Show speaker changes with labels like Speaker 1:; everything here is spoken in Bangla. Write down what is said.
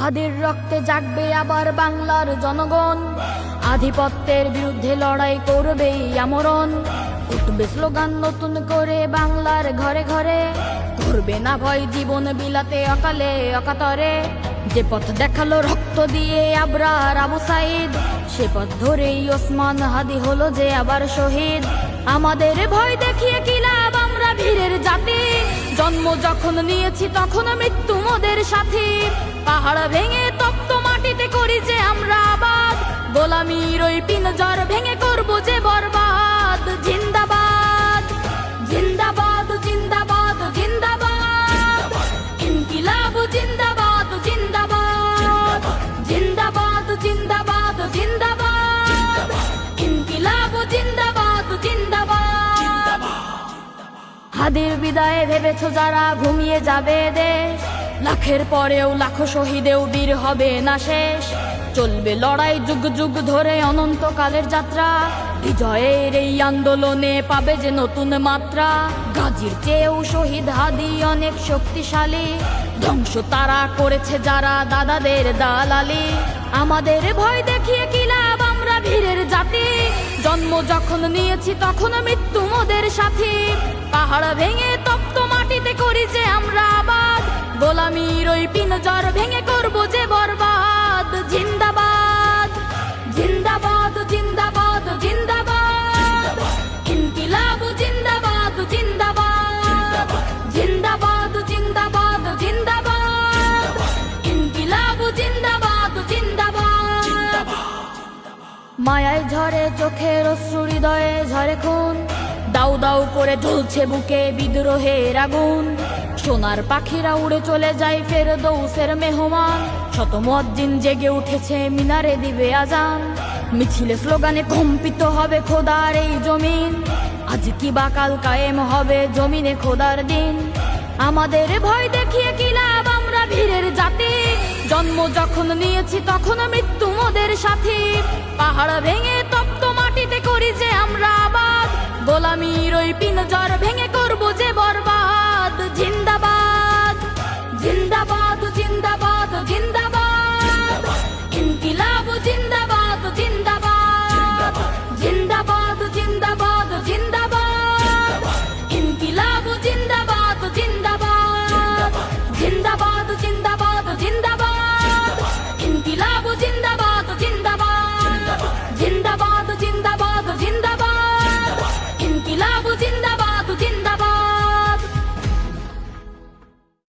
Speaker 1: হাদির রক্তে জাগবে আবার বাংলার জনগণ, আধিপত্যের বিরুদ্ধে লড়াই করবে আমরণ। উঠবে স্লোগান নতুন করে বাংলার ঘরে ঘরে, করবে না ভয় জীবন বিলাতে অকালে অকাতরে। যে পথ দেখালো রক্ত দিয়ে আবরার আবু সাইদ, সে পথ ধরেই ওসমান হাদি হলো যে আবার শহীদ। আমাদের ভয় দেখিয়ে কি লাভ, আমরা বীরের জাতি, জন্ম যখন নিয়েছি তখন মৃত্যু মোদের সাথী। পাহাড় ভেঙে তপ্ত মাটিতে করি যে আমরা আবাদ, গোলামির ওই পিনজর ভেঙে করবো যে বরবাদ। জিন্দাবাদ জিন্দাবাদ জিন্দাবাদ জিন্দাবাদ, ইনকিলাব জিন্দাবাদ জিন্দাবাদ, জিন্দাবাদ জিন্দাবাদ জিন্দাবাদ, ইনকিলাব জিন্দাবাদ জিন্দাবাদ। হাদির বিদায়ে ভেবেছো যারা ঘুমিয়ে যাবে দেশ, লাখের পরেও লাখো শহীদেও বীর হবে না শেষ। চলবে লড়াই যুগ যুগ ধরে অনন্তকালের যাত্রা, বিজয়ের এই আন্দোলনে পাবে যে নতুন মাত্রা। গাজীর চেয়েও শহীদ হাদি অনেক শক্তিশালী, ধ্বংস তারা করেছে যারা দাদাদের দালালি। আমাদের ভয় দেখিয়ে কি লাভ, আমরা বীরের জাতি, জন্ম যখন নিয়েছি তখন মৃত্যু মোদের সাথী। পাহাড় ভেঙে তপ্ত মাটিতে করি যে আমরা আবাদ, গোলামির ওই পিনজর ভেঙে করবো যে বরবাদ। জিন্দাবাদ জিন্দাবাদ জিন্দাবাদ জিন্দাবাদ, ইনকিলাব জিন্দাবাদ জিন্দাবাদ, জিন্দাবাদ জিন্দাবাদ জিন্দাবাদ, ইনকিলাব জিন্দাবাদ জিন্দাবাদ। মায়ায় ঝরে চোখের অশ্রু, হৃদয়ে ঝরে খুন, দাউ দাউ করে জ্বলছে বুকে বিদ্রোহের আগুন। সোনার পাখিরা উড়ে চলে যায় ফেরদৌসের মেহমান, শত মুয়াজ্জিন জেগে উঠেছে মিনারে দিবে আজান। মিছিলে স্লোগানে কম্পিত হবে খোদার এই জমিন, আজ কি বা কাল কায়েম হবে জমিনে খোদার দিন। আমাদের ভয় দেখিয়ে কি লাভ, আমরা বীরের জাতি, জন্ম যখন নিয়েছি তখন মৃত্যু মোদের সাথী। পাহাড় ভেঙে তপ্ত মাটিতে করি যে আমরা আবাদ, গোলামির ওই পিনজর ভেঙে করবো যে বরবাদ। জিন্দাবাদ জিন্দাবাদ